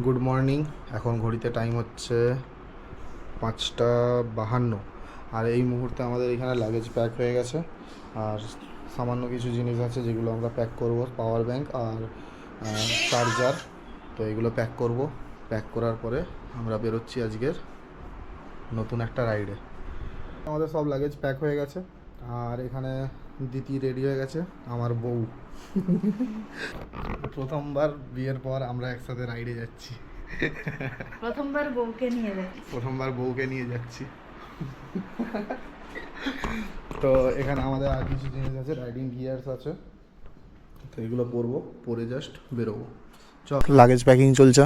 Good morning. এখন ঘড়িতে time হচ্ছে 5:52। আর এই মুহূর্তে আমাদের এখানে লাগেজ প্যাক হয়ে গেছে। আর সামান্য কিছু জিনিস আছে যেগুলো আমরা প্যাক করব, পাওয়ার ব্যাংক আর চার্জার। তো এগুলো প্যাক করব। প্যাক করার পরে আমরা বেরোচ্ছি আজকের নতুন একটা রাইডে। আমাদের সব লাগেজ প্যাক হয়ে গেছে। আর এখানে দিতি রেডি হয়ে গেছে, আমার বউ। প্রথমবার বিয়ের পর আমরা একসাথে রাইডে যাচ্ছি। প্রথমবার বউকে নিয়ে যাচ্ছি। তো এখানে আমাদের আর কিছু জিনিস আছে, রাইডিং গিয়ার্স আছে, তো এগুলো পরবো, পরে জাস্ট বেরোবো। চল, লাগেজ প্যাকিং চলছে।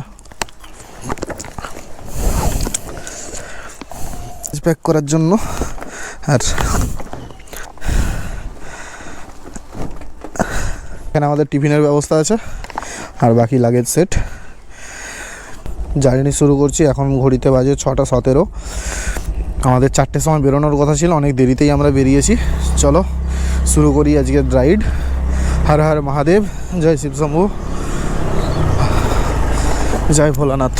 প্যাক করার জন্য আর এখানে আমাদের টিফিনের ব্যবস্থা আছে আর বাকি লাগেজ সেট। জার্নি শুরু করছি। এখন ঘড়িতে বাজে 6:17। আমাদের 4টের সময় বেরোনোর কথা ছিল, অনেক দেরিতেই আমরা বেরিয়েছি। চলো শুরু করি আজকের রাইড। হর হর মহাদেব, জয় শিব শম্ভু, জয় ভোলানাথ।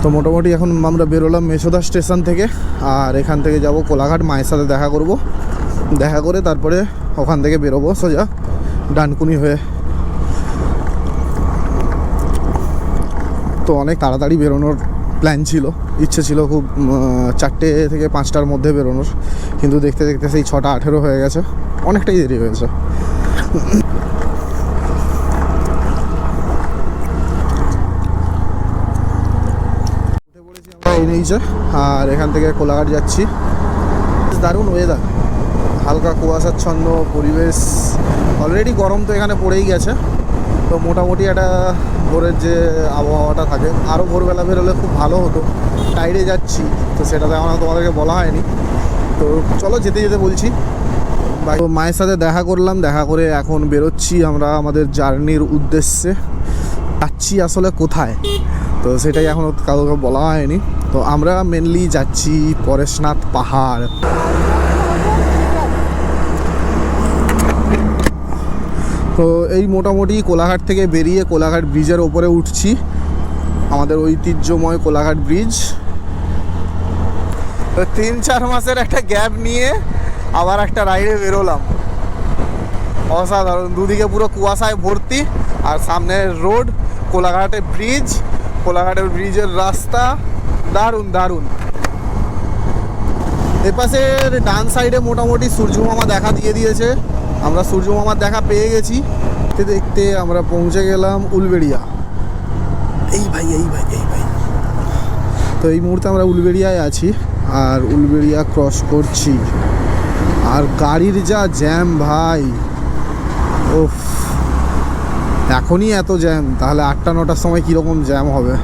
তো মোটামুটি এখন আমরা বেরোলাম মেছোদা স্টেশন থেকে। আর এখান থেকে যাব কোলাঘাট, মায়ের সাথে দেখা করব। দেখা করে তারপরে ওখান থেকে বেরোবো সোজা ডানকুনি হয়ে। তো অনেক তাড়াতাড়ি বেরোনোর প্ল্যান ছিল, ইচ্ছে ছিল খুব 4টে থেকে 5টার মধ্যে বেরোনোর, কিন্তু দেখতে দেখতে সেই 6:18 হয়ে গেছে, অনেকটাই দেরি হয়েছে। নিয়েছে আর এখান থেকে কোলাঘাট যাচ্ছি। দারুণ ওয়েদার, হালকা কুয়াশাচ্ছন্ন পরিবেশ। অলরেডি গরম তো এখানে পড়েই গেছে। তো মোটামুটি একটা ভোরের যে আবহাওয়াটা থাকে, আরও ভোরবেলা বেরোলে খুব ভালো হতো। টাইডে যাচ্ছি তো সেটাতে আমার তোমাদেরকে বলা হয়নি। তো চলো যেতে যেতে বলছি। তো মায়ের সাথে দেখা করলাম, দেখা করে এখন বেরোচ্ছি আমরা আমাদের জার্নির উদ্দেশ্যে। যাচ্ছি আসলে কোথায় তো সেটাই এখন কাউকে বলা হয়নি। তো আমরা মেনলি যাচ্ছি পরেশনাথ পাহাড়। তো এই মোটামুটি কোলাঘাট থেকে বেরিয়ে কোলাঘাট ব্রিজের ওপরে উঠছি, আমাদের ঐতিহ্যময় কোলাঘাট ব্রিজ। তো 3-4 মাসের একটা গ্যাপ নিয়ে আবার একটা রাইডে বেরোলাম। অসাধারণ, দুদিকে পুরো কুয়াশায় ভর্তি আর সামনের রোড, কোলাঘাটের ব্রিজ, কোলাঘাটের ব্রিজের রাস্তা, দারুণ দারুণ। এপাশের ডান সাইডে মোটামুটি সূর্যমামা দেখা দিয়ে দিয়েছে, আমরা সূর্যমামার দেখা পেয়ে গেছি। দেখতে দেখতে আমরা পৌঁছে গেলাম উলবেড়িয়া। এই ভাই তো এই মুহূর্তে আমরা উলবেড়িয়ায় আছি আর উলবেড়িয়া ক্রস করছি। আর গাড়ির যা জ্যাম ভাই, ওফ, এখনই এত জ্যাম, তাহলে 8টা-9টার সময় কীরকম জ্যাম হবে।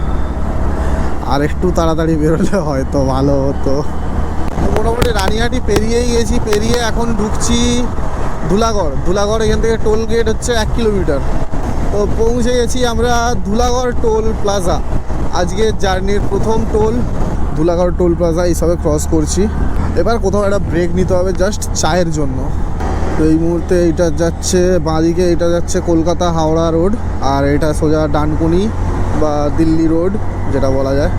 আর একটু তাড়াতাড়ি বেরোলে হয়তো ভালো হতো। মোটামুটি রানিহাটি পেরিয়েই গেছি, পেরিয়ে এখন ঢুকছি ধুলাগড়। এখান থেকে টোল গেট হচ্ছে 1 কিলোমিটার। তো পৌঁছে গেছি আমরা ধুলাগড় টোল প্লাজা। আজকের জার্নির প্রথম টোল ধুলাগড় টোল প্লাজা, এইসবে ক্রস করছি। এবার কোথাও একটা ব্রেক নিতে হবে জাস্ট চায়ের জন্য। তো এই মুহূর্তে এইটা যাচ্ছে বাঁদিকে, এটা যাচ্ছে কলকাতা হাওড়া রোড, আর এটা সোজা ডানকুনি বা দিল্লি রোড যেটা বলা যায়।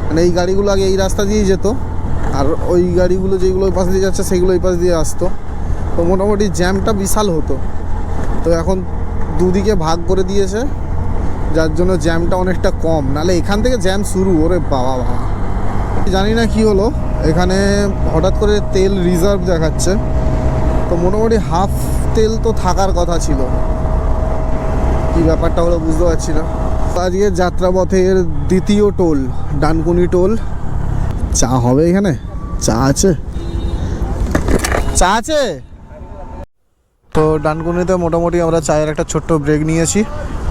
মানে এই গাড়িগুলো আগে এই রাস্তা দিয়েই যেত, আর ওই গাড়িগুলো যেগুলো ওই পাশ দিয়ে যাচ্ছে সেগুলো এই পাশ দিয়ে আসতো। তো মোটামুটি জ্যামটা বিশাল হতো। তো এখন দুদিকে ভাগ করে দিয়েছে, যার জন্য জ্যামটা অনেকটা কম, নাহলে এখান থেকে জ্যাম শুরু। ওরে বাবা, জানি না কি হলো, এখানে হঠাৎ করে তেল রিজার্ভ দেখাচ্ছে। তো মোটামুটি হাফ তেল তো থাকার কথা ছিল, কি ব্যাপারটা হলো বুঝতে পারছি না। আজকের যাত্রাপথের দ্বিতীয় টোল ডানকুনি টোল। চা হবে এখানে? চা আছে। তো ডানকুনিতে মোটামুটি আমরা চায়ের একটা ছোট্ট ব্রেক নিয়েছি।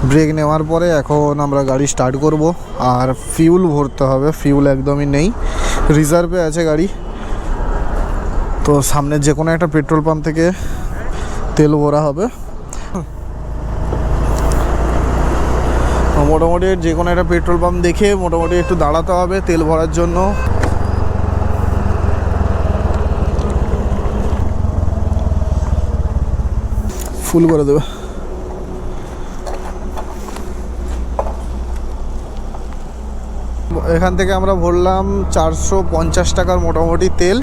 ব্রেক নেওয়ার পরে এখন আমরা গাড়ি স্টার্ট করব। আর ফিউল ভরতে হবে, ফিউল একদমই নেই, রিজার্ভে আছে গাড়ি। তো সামনের যে কোনো একটা পেট্রোল পাম্প থেকে তেল ভরা হবে। মোটামুটি যে কোনো একটা পেট্রোল পাম্প দেখে মোটামুটি একটু দাঁড়াতে হবে তেল ভরার জন্য। ফুল করে দেবে। এখান থেকে আমরা ভরলাম 450 টাকার মোটামুটি তেল,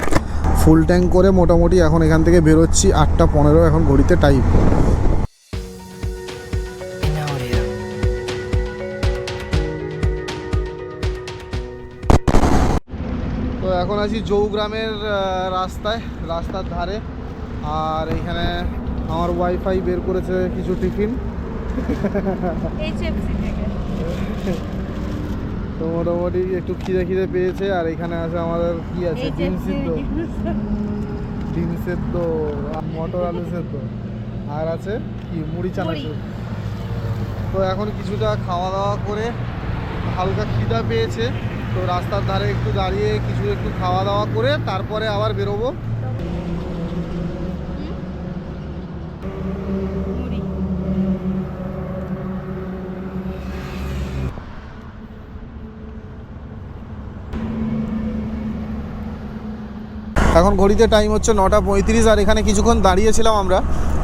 ফুল ট্যাঙ্ক করে মোটামুটি এখন এখান থেকে বেরোচ্ছি 8:15 এখন ঘড়িতে টাইম। তো এখন আছি জৌগ্রামের রাস্তার ধারে, আর এখানে আমার ওয়াইফাই বের করেছে কিছু টিফিন। তো মোটামুটি একটু খিদে পেয়েছে। আর এখানে আছে আমাদের কি আছে, ডিম সেদ্ধ আর মটর আলু সেদ্ধ, আর আছে কি মুড়ি চানাচুর। তো এখন কিছুটা খাওয়া দাওয়া করে হালকা খিদা পেয়েছে, তো রাস্তার ধারে একটু দাঁড়িয়ে একটু খাওয়া দাওয়া করে তারপরে আবার বেরোবো। এখন ঘড়িতে টাইম হচ্ছে 9:35, আর এখানে কিছুক্ষণ দাঁড়িয়েছিলাম আমরা,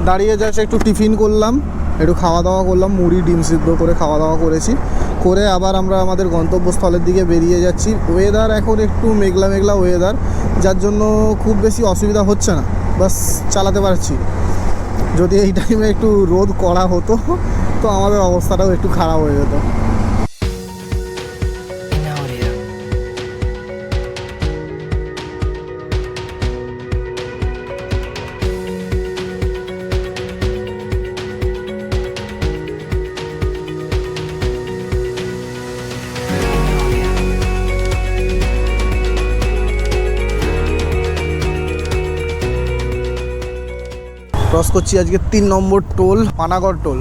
দাঁড়িয়ে জাস্ট একটু টিফিন করলাম, একটু খাওয়া দাওয়া করলাম, মুড়ি ডিম সিদ্ধ করে খাওয়া দাওয়া করেছি, করে আবার আমরা আমাদের গন্তব্যস্থলের দিকে বেরিয়ে যাচ্ছি। ওয়েদার এখন একটু মেঘলা মেঘলা ওয়েদার, যার জন্য খুব বেশি অসুবিধা হচ্ছে না, বাস চালাতে পারছি। যদি এই টাইমে একটু রোদ কড়া হতো তো আমাদের অবস্থাটাও একটু খারাপ হয়ে যেত। ক্রস করছি আজকে 3 নম্বর টোল, পানাগড় টোল।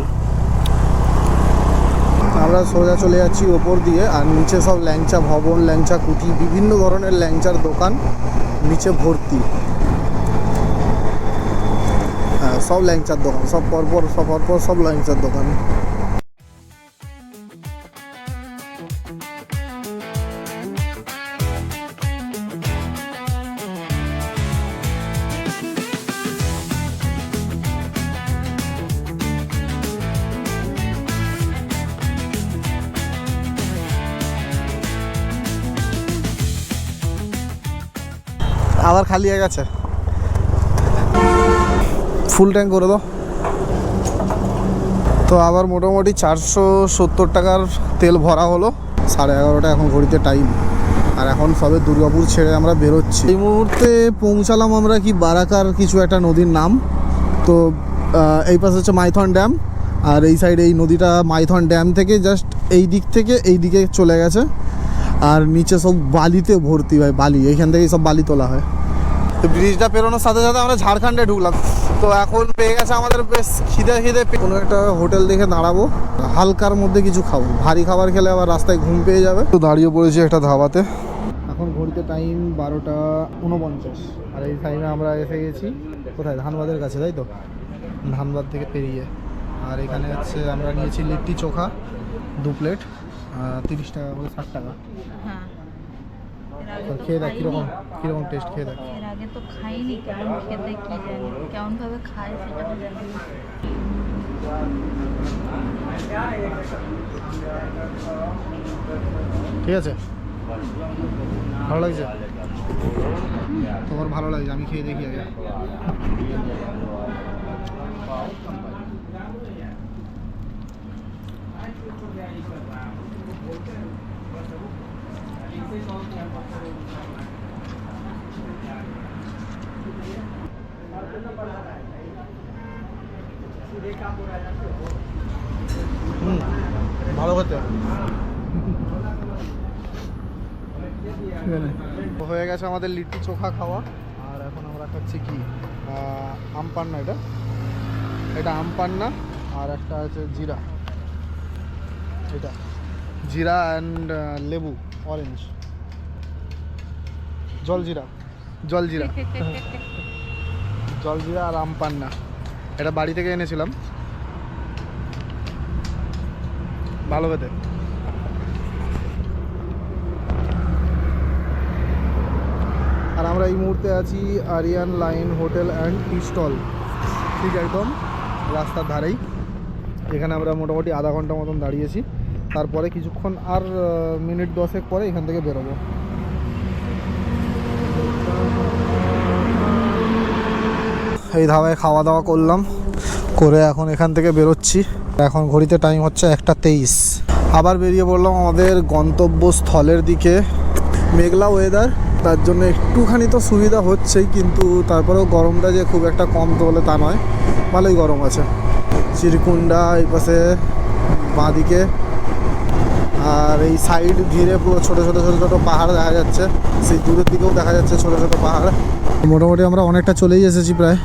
আমরা সোজা চলে যাচ্ছি ওপর দিয়ে, আর নিচে সব ল্যাংচা ভবন, ল্যাংচা কুঠি, বিভিন্ন ধরনের ল্যাংচার দোকান নিচে ভর্তি। হ্যাঁ, সব ল্যাংচার দোকান, সব পরপর সব ল্যাংচার দোকান। আবার খালি হয়ে গেছে, ফুল ট্যাঙ্ক করে দাও। তো আবার মোটামুটি 470 টাকার তেল ভরা হলো। 11:30 এখন ঘড়িতে টাইম, আর এখন সবে দুর্গাপুর ছেড়ে আমরা বেরোচ্ছি। এই মুহূর্তে পৌঁছালাম আমরা কি বারাকার কিছু একটা নদীর নাম। তো এই পাশে হচ্ছে মাইথন ড্যাম, আর এই সাইডে এই নদীটা মাইথন ড্যাম থেকে জাস্ট এই দিক থেকে এই দিকে চলে গেছে, আর নিচে সব বালিতে ভর্তি হয়, বালি, এইখান থেকেই সব বালি তোলা হয়। তো ব্রিজটা পেরোনোর সাথে সাথে আমরা ঝাড়খণ্ডে ঢুকলাম। তো এখন পেয়ে গেছে আমাদের বেশ খিদে কোনো একটা হোটেল দেখে দাঁড়াবো, হালকার মধ্যে কিছু খাবো, ভারী খাবার খেলে আবার রাস্তায় ঘুম পেয়ে যাবে। তো দাঁড়িয়ে পড়েছি একটা ধাবাতে। এখন ঘড়িতে টাইম 12:49, আর এই টাইমে আমরা এসে গেছি কোথায়, ধানবাদের কাছে, তাই তো, ধানবাদ থেকে পেরিয়ে। আর এখানে হচ্ছে আমরা নিয়েছি লিট্টি চোখা 2 প্লেট, 30 টাকা করে, 60 টাকা। হ্যাঁ, তো খেয়ে দেখ কীরকম টেস্ট, খেয়ে দেখ। এর আগে তো খাইনি, কেমন খেতে কি জানি, কেমন ভাবে খায় সেটা তো জানি না। ঠিক আছে, ভালো লাগছে তোমার? ভালো লাগছে, আমি খেয়ে দেখি আগে। ভালো খেতে হয়ে গেছে আমাদের লিট্টি চোখা খাওয়া। আর এখন আমরা খাচ্ছি কি, আম পান্না। এটা আম পান্না, আর একটা আছে জিরা, এটা জিরা অ্যান্ড লেবু, অরেঞ্জ, জলজিরা জলজিরা আর আম পান্না। এটা বাড়ি থেকে এনেছিলাম, ভালো খেতে। আমরা এই মুহূর্তে আছি Aryan line hotel and tea stall, ঠিক একদম রাস্তার ধারেই। এখানে আমরা মোটামুটি আধা ঘন্টা মতন দাঁড়িয়েছি, তারপরে কিছুক্ষণ আর মিনিট 10 পরে এখান থেকে বেরোবো। এই ধাবায় খাওয়া দাওয়া করলাম, করে এখন এখান থেকে বেরোচ্ছি। এখন ঘড়িতে টাইম হচ্ছে 1:23। আবার বেরিয়ে পড়লাম আমাদের গন্তব্যস্থলের দিকে। মেঘলা ওয়েদার, তার জন্য একটুখানি তো সুবিধা হচ্ছেই, কিন্তু তারপরেও গরমটা যে খুব একটা কম তো বলে তা নয়, ভালোই গরম আছে। চিরকুন্ডা এই পাশে বাঁদিকে, আর এই সাইড ঘিরে পুরো ছোটো ছোটো ছোটো ছোটো পাহাড় দেখা যাচ্ছে। সেই দূরের দিকেও দেখা যাচ্ছে ছোটো ছোটো পাহাড়। মোটামুটি আমরা অনেকটা চলেই এসেছি প্রায়।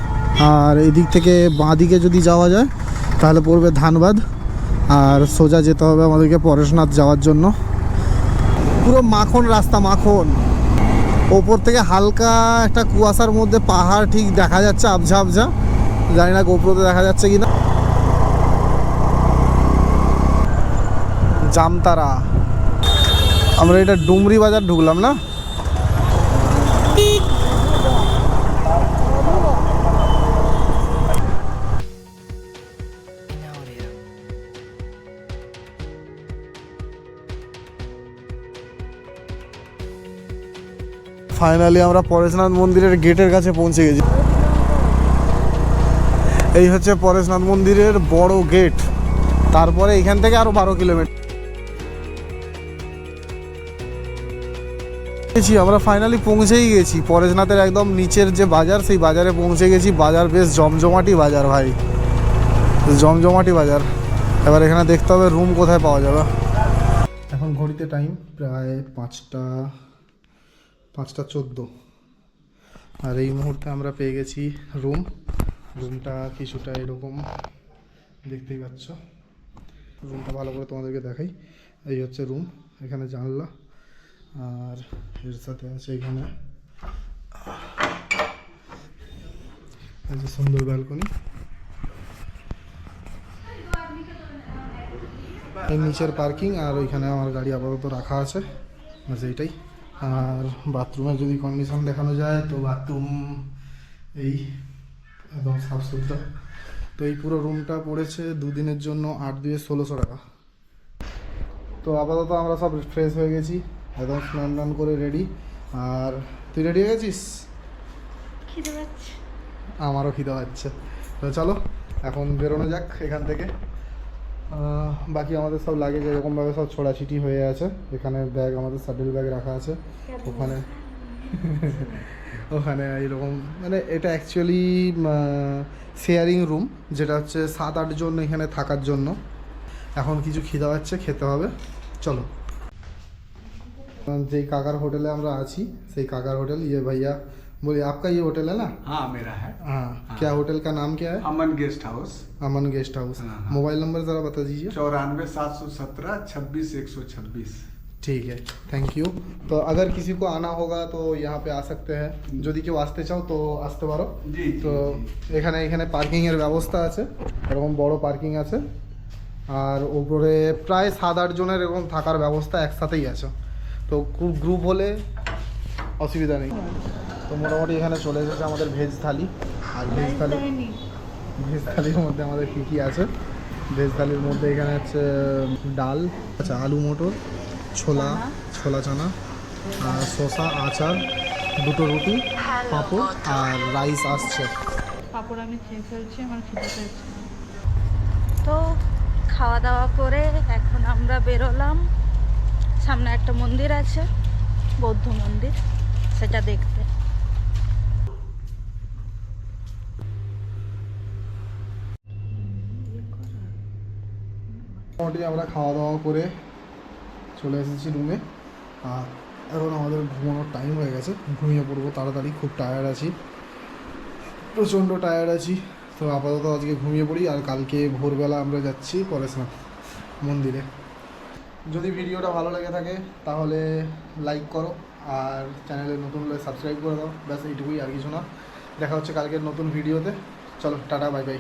আর এই দিক থেকে বাঁদিকে যদি যাওয়া যায় তাহলে পড়বে ধানবাদ, আর সোজা যেতে হবে আমাদেরকে পরেশনাথ যাওয়ার জন্য। পুরো মাখন রাস্তা, মাখন। ওপর থেকে হালকা একটা কুয়াশার মধ্যে পাহাড় ঠিক দেখা যাচ্ছে, আবঝা আবঝা। জানি না গোপ্রোতে দেখা যাচ্ছে কিনা। জামতারা, আমরা এটা ডুমরি বাজার ঢুকলাম না? ফাইনালি আমরা পরেশনাথ মন্দিরের গেটের কাছে পৌঁছে গেছি। এই হচ্ছে পরেশনাথ মন্দিরের বড় গেট। তারপরে এখান থেকে আরো 12 কিলোমিটার। আমরা ফাইনালি পৌঁছেই গেছি পরেশনাথের একদম নিচের যে বাজার, সেই বাজারে পৌঁছে গেছি। বাজার বেশ জমজমাটি বাজার ভাই, জমজমাটি বাজার। এবার এখানে দেখতে হবে রুম কোথায় পাওয়া যাবে। এখন ঘড়িতে টাইম প্রায় 5:14, আর এই মুহূর্তে আমরা পেয়ে গেছি রুমটা কিছুটা এরকম দেখতেই পাচ্ছ। রুমটা ভালো করে তোমাদেরকে দেখাই। এই হচ্ছে রুম, এখানে জানলা, আর এর সাথে আছে এখানে সুন্দর ব্যালকনি। এই নিচের পার্কিং, আর ওইখানে আমার গাড়ি আপাতত রাখা আছে, বাস এইটাই। আর বাথরুমের যদি কন্ডিশন দেখানো যায় তো বাথরুম এই একদম সাফ সুতরা। তো এই পুরো রুমটা পড়েছে 2 দিনের জন্য 8 দিয়ে 1600 টাকা। তো আপাতত আমরা সব ফ্রেশ হয়ে গেছি, একদম স্নান করে রেডি। আর তুই রেডি হয়ে গেছিস? খিদে পাচ্ছে, আমারও খিদে পাচ্ছে। তো চলো এখন বেরোনো যাক এখান থেকে। বাকি আমাদের সব লাগেজ এরকমভাবে সব ছোড়াছিটি হয়ে আছে। এখানে ব্যাগ, আমাদের শাটেল ব্যাগ রাখা আছে। ওখানে এইরকম, মানে এটা অ্যাকচুয়ালি শেয়ারিং রুম, যেটা হচ্ছে 7-8 জন এখানে থাকার জন্য। এখন কিছু খিদে পাচ্ছে, খেতে হবে, চলো। যেই কাকার হোটেলে আমরা আছি সেই কাকার होटल, ये भैया बोलिए आपका ये होटल है ना? हाँ मेरा है। हाँ, क्या होटल का नाम क्या है? अमन गेस्ट हाउस। अमन गेस्ट हाउस। हाँ। मोबाइल नंबर ज़रा बता दीजिए। 94 717 26 126। ठीक है, थैंक यू। तो अगर किसी को आना होगा तो यहाँ पे आ सकते हैं, যদি কেউ আসতে চাও তো আসতে পারো। জি, তো এখানে পার্কিংয়ের ব্যবস্থা আছে, এরকম বড় পার্কিং আছে। আর উপরে প্রায় 7-8 জনের এরকম থাকার ব্যবস্থা একসাথেই আছে। তো গ্রুপ হলে অসুবিধা নেই। তো মোটামুটি এখানে চলে এসেছে আমাদের ভেজ থালি। আর ভেজ থালির মধ্যে আমাদের কী কী আছে? ভেজ থালির মধ্যে এখানে আছে ডাল, আচ্ছা আলু মটর, ছোলা চানা, আর শসা, আচার, 2টো রুটি, পাঁপড়, আর রাইস আসছে। পাপড় আমি খেয়ে ফেলছি, আমার খিদে পেয়েছে। তো খাওয়া দাওয়া করে এখন আমরা বেরোলাম। সামনে একটা মন্দির আছে, বৌদ্ধ মন্দির, সেটা দেখতে। মোটামুটি আমরা খাওয়া দাওয়া করে চলে এসেছি রুমে। আর এখন আমাদের ঘুমানোর টাইম হয়ে গেছে, ঘুমিয়ে পড়বো তাড়াতাড়ি। খুব টায়ার্ড আছি, প্রচণ্ড টায়ার্ড আছি। তো আপাতত আজকে ঘুমিয়ে পড়ি, আর কালকে ভোরবেলা আমরা যাচ্ছি পরেশনাথ মন্দিরে। যদি ভিডিওটা ভালো লেগে থাকে তাহলে লাইক করো, আর চ্যানেলে নতুন হলে সাবস্ক্রাইব করে দাও। ব্যাস এইটুকুই, আর কিছু না। দেখা হচ্ছে কালকের নতুন ভিডিওতে। চলো টাটা, বাই বাই।